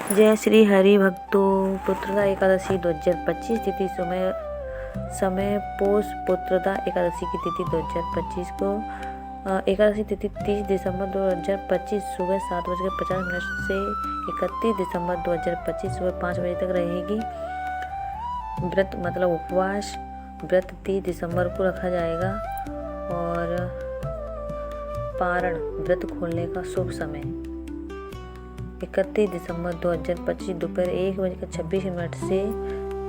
जय श्री हरि भक्तों। पुत्रदा एकादशी 2025 तिथि समय पोष पुत्रदा एकादशी की तिथि 2025 को एकादशी तिथि 30 दिसंबर 2025 सुबह 7:50 से 31 दिसंबर 2025 सुबह 5 बजे तक रहेगी। व्रत मतलब उपवास व्रत 30 दिसंबर को रखा जाएगा और पारण व्रत खोलने का शुभ समय 31 दिसंबर 2025 दोपहर 1:26 से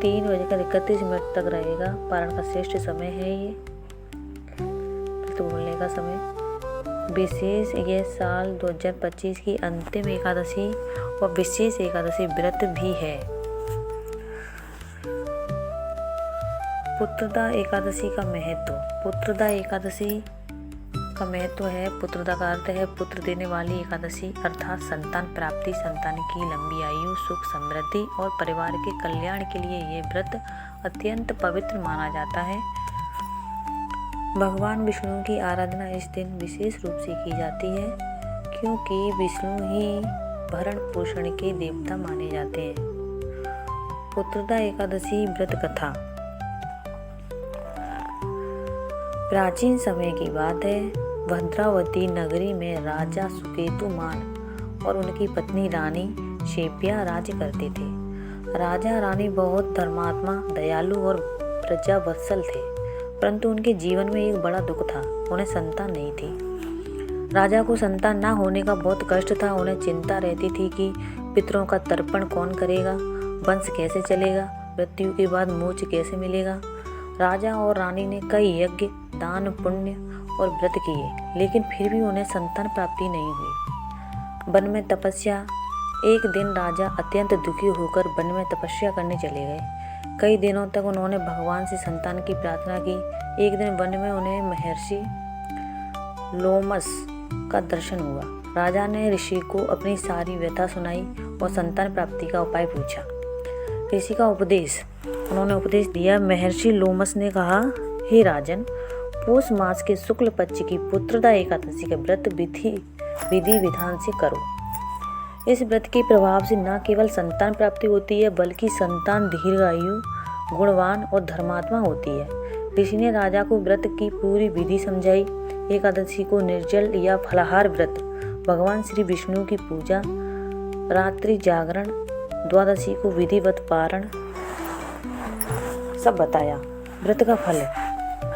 3:31 तक रहेगा। पारण का श्रेष्ठ समय है ये व्रत खोलने का समय। विशेष यह साल 2025 की अंतिम एकादशी और विशेष एकादशी व्रत भी है। पुत्रदा एकादशी का महत्व। पुत्रदा एकादशी का महत्व है। पुत्रदा का अर्थ है पुत्र देने वाली एकादशी, अर्थात संतान प्राप्ति, संतान की लंबी आयु, सुख समृद्धि और परिवार के कल्याण के लिए ये व्रत अत्यंत पवित्र माना जाता है। भगवान विष्णु की आराधना इस दिन विशेष रूप से की जाती है क्योंकि विष्णु ही भरण पोषण के देवता माने जाते हैं। पुत्रदा एकादशी व्रत कथा प्राचीन समय की बात है। भद्रावती नगरी में राजा सुकेतुमान और उनकी पत्नी रानी शेप्या राज्य करते थे। राजा रानी बहुत धर्मात्मा, दयालु और प्रजावत्सल थे, परंतु उनके जीवन में एक बड़ा दुख था, उन्हें संतान नहीं थी। राजा को संतान ना होने का बहुत कष्ट था। उन्हें चिंता रहती थी कि पितरों का तर्पण कौन करेगा, वंश कैसे चलेगा, मृत्यु के बाद मोक्ष कैसे मिलेगा। राजा और रानी ने कई यज्ञ, दान, पुण्य और व्रत किए, लेकिन फिर भी उन्हें संतान प्राप्ति नहीं हुई। वन में तपस्या। एक दिन राजा अत्यंत दुखी होकर वन में तपस्या करने चले गए। कई दिनों तक उन्होंने भगवान से संतान की प्रार्थना की। एक दिन वन में उन्हें महर्षि लोमस का दर्शन हुआ। राजा ने ऋषि को अपनी सारी व्यथा सुनाई और संतान प्राप्ति का उपाय पूछा। ऋषि का उपदेश। उन्होंने उपदेश दिया। महर्षि लोमस ने कहा, हे राजन, पौष मास के शुक्ल पक्ष की पुत्रदा एकादशी का व्रत विधि विधान से करो। इस व्रत के प्रभाव से न केवल संतान प्राप्ति होती है, बल्कि संतान दीर्घायु, गुणवान और धर्मात्मा होती है। ऋषि ने राजा को व्रत की पूरी विधि समझाई। एकादशी को निर्जल या फलाहार व्रत, भगवान श्री विष्णु की पूजा, रात्रि जागरण, द्वादशी को विधिवत पारण सब बताया। व्रत का फल।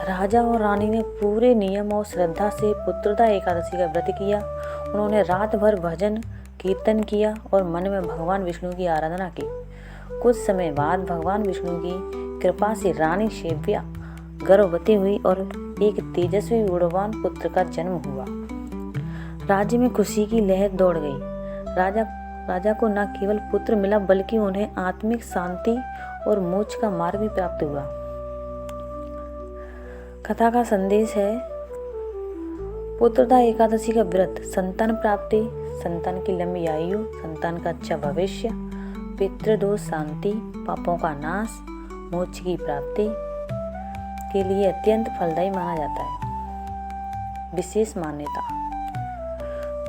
राजा और रानी ने पूरे नियम और श्रद्धा से पुत्रदा एकादशी का व्रत किया। उन्होंने रात भर भजन कीर्तन किया और मन में भगवान विष्णु की आराधना की। कुछ समय बाद भगवान विष्णु की कृपा से रानी शेप्या गर्भवती हुई और एक तेजस्वी गुणवान पुत्र का जन्म हुआ। राज्य में खुशी की लहर दौड़ गई। राजा को न केवल पुत्र मिला, बल्कि उन्हें आत्मिक शांति और मोक्ष का मार्ग भी प्राप्त हुआ। कथा का संदेश है। पुत्रदा एकादशी का व्रत संतान प्राप्ति, संतान की लंबी आयु, संतान का अच्छा भविष्य, पितृदोष शांति, पापों का नाश, मोक्ष की प्राप्ति के लिए अत्यंत फलदायी माना जाता है। विशेष मान्यता।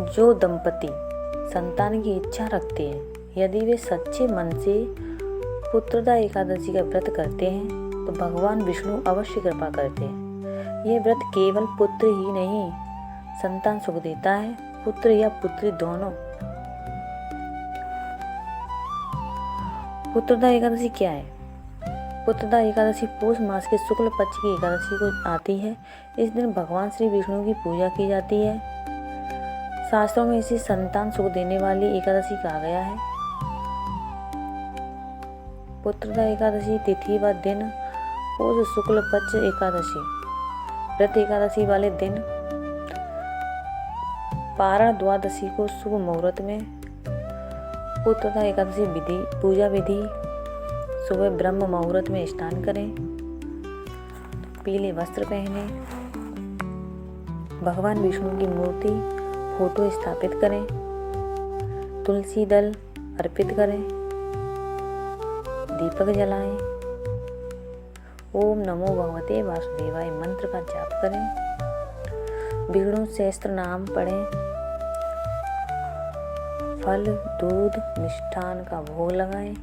जो दंपति संतान की इच्छा रखते हैं, यदि वे सच्चे मन से पुत्रदा एकादशी का व्रत करते हैं तो भगवान विष्णु अवश्य कृपा करते हैं। ये व्रत केवल पुत्र ही नहीं, संतान सुख देता है, पुत्र या पुत्री दोनों। पुत्रदा एकादशी क्या है? पुत्रदा एकादशी पौष मास के शुक्ल पक्ष की एकादशी को आती है। इस दिन भगवान श्री विष्णु की पूजा की जाती है। शास्त्रों में इसे संतान सुख देने वाली एकादशी कहा गया है। पुत्रदा एकादशी तिथि व दिन पौष शुक्ल पक्ष एकादशी। व्रत एकादशी वाले दिन पारण द्वादशी को शुभ मुहूर्त में। पुत्रदा एकादशी विधि पूजा विधि। सुबह ब्रह्म मुहूर्त में स्नान करें, पीले वस्त्र पहने, भगवान विष्णु की मूर्ति फोटो स्थापित करें, तुलसी दल अर्पित करें, दीपक जलाएं, ओम नमो भगवते वासुदेवाय मंत्र का जाप करें, विष्णु सहस्त्र नाम पढ़ें, फल, दूध, मिष्ठान का भोग लगाएं।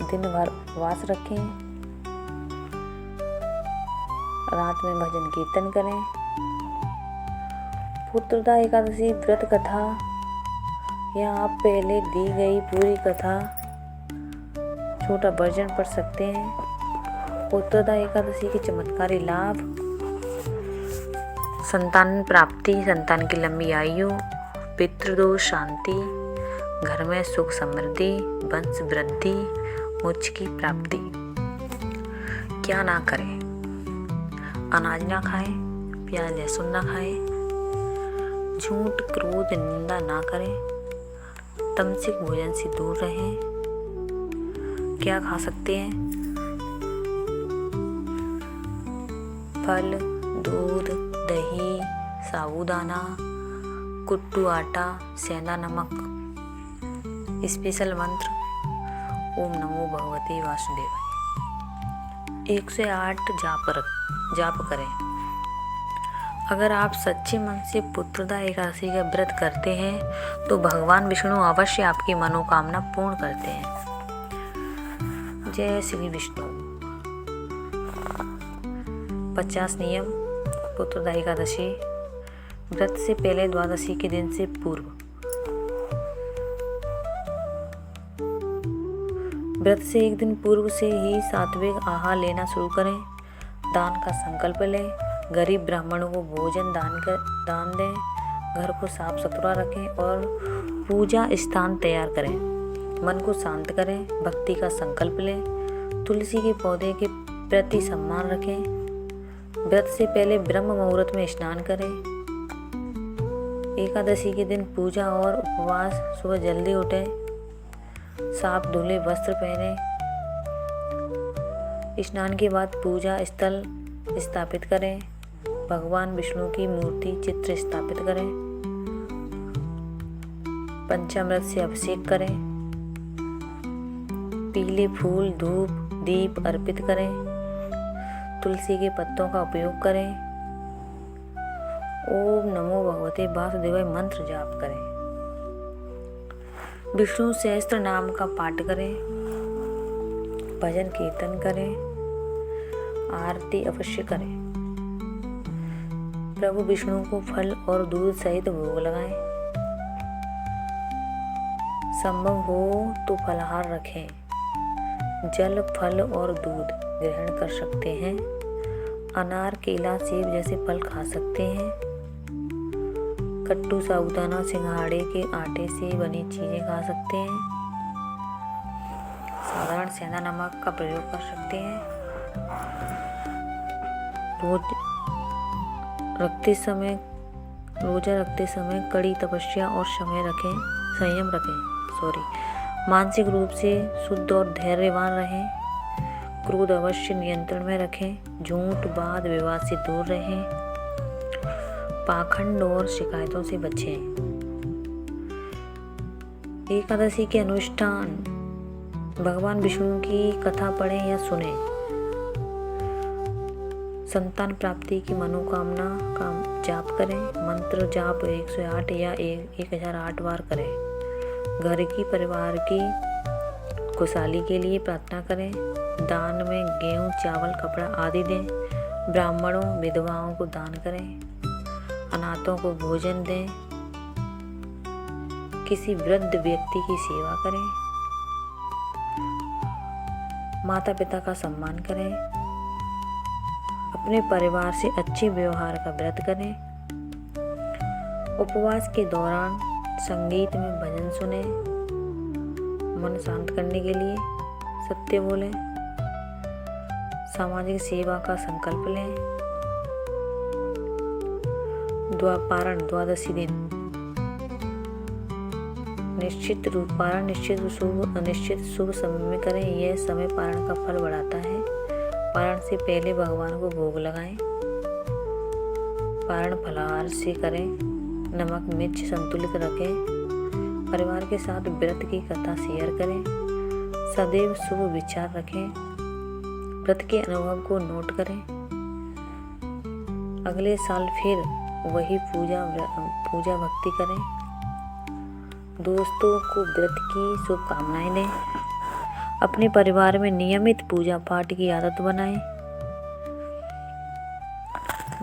दिन भर उपवास रखें। रात में भजन कीर्तन करें। पुत्रदा एकादशी व्रत कथा या आप पहले दी गई पूरी कथा छोटा वर्जन पढ़ सकते हैं। पुत्रदा एकादशी के चमत्कारी लाभ: संतान प्राप्ति, संतान की लंबी आयु, पितृदोष शांति, घर में सुख समृद्धि, वंश वृद्धि, मोक्ष की प्राप्ति। क्या ना करें? अनाज ना खाएं, प्याज लहसुन ना खाएं, झूठ क्रोध निंदा ना करें, तामसिक भोजन से दूर रहें। क्या खा सकते हैं? फल, दूध, दही, साबूदाना, कुट्टू आटा, सेंधा नमक। स्पेशल मंत्र: ओम नमो भगवते वासुदेवाय। 108 जाप करें। अगर आप सच्चे मन से पुत्रदा एकादशी का व्रत करते हैं तो भगवान विष्णु अवश्य आपकी मनोकामना पूर्ण करते हैं। जय श्री विष्णु। 50 नियम पुत्रदा एकादशी व्रत से पहले द्वादशी के दिन से पूर्व। व्रत से एक दिन पूर्व से ही सात्विक आहार लेना शुरू करें। दान का संकल्प लें। गरीब ब्राह्मणों को भोजन दान दें। घर को साफ सुथरा रखें और पूजा स्थान तैयार करें। मन को शांत करें। भक्ति का संकल्प लें। तुलसी के पौधे के प्रति सम्मान रखें। व्रत से पहले ब्रह्म मुहूर्त में स्नान करें। एकादशी के दिन पूजा और उपवास। सुबह जल्दी उठें। साफ धुले वस्त्र पहने। स्नान के बाद पूजा स्थल स्थापित करें। भगवान विष्णु की मूर्ति चित्र स्थापित करें। पंचामृत से अभिषेक करें। पीले फूल, धूप, दीप अर्पित करें। तुलसी के पत्तों का उपयोग करें। ओम नमो भगवते वासुदेवाय मंत्र जाप करें। विष्णु सहस्त्र नाम का पाठ करें। भजन कीर्तन करें। आरती अवश्य करें। प्रभु विष्णु को फल और दूध सहित भोग लगाएं। संभव हो तो फलाहार रखें। जल, फल और दूध ग्रहण कर सकते हैं। अनार, केला, सेब जैसे फल खा सकते हैं। कट्टू, साबूदाना, सिंघाड़े के आटे से बनी चीजें खा सकते हैं। साधारण सेंधा नमक का प्रयोग कर सकते हैं। रोजा रखते समय कड़ी तपस्या और संयम रखें। मानसिक रूप से शुद्ध और धैर्यवान रहें। क्रोध अवश्य नियंत्रण में रखें। झूठ, वाद विवाद से दूर रहें। पाखंड और शिकायतों से बचें। एकादशी के अनुष्ठान: भगवान विष्णु की कथा पढ़ें या सुनें। संतान प्राप्ति की मनोकामना का जाप करें। मंत्र जाप 108 या 1008 बार करें। घर की परिवार की खुशहाली के लिए प्रार्थना करें। दान में गेहूं, चावल, कपड़ा आदि दें। ब्राह्मणों, विधवाओं को दान करें। अनाथों को भोजन दें। किसी वृद्ध व्यक्ति की सेवा करें। माता पिता का सम्मान करें। अपने परिवार से अच्छे व्यवहार का व्रत करें। उपवास के दौरान संगीत में भजन सुने। मन शांत करने के लिए सत्य बोलें। सामाजिक सेवा का संकल्प लें। द्वादशी दिन निश्चित शुभ समय में करें। यह समय पारण का फल बढ़ाता है। पारण से पहले भगवान को भोग लगाएं। पारण फलाहार से करें। नमक मिर्च संतुलित रखें। परिवार के साथ व्रत की कथा शेयर करें। सदैव शुभ विचार रखें। व्रत के अनुभव को नोट करें। अगले साल फिर वही पूजा भक्ति करें। दोस्तों को व्रत की शुभकामनाएं दें। अपने परिवार में नियमित पूजा पाठ की आदत बनाएं।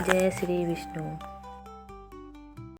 जय श्री विष्णु।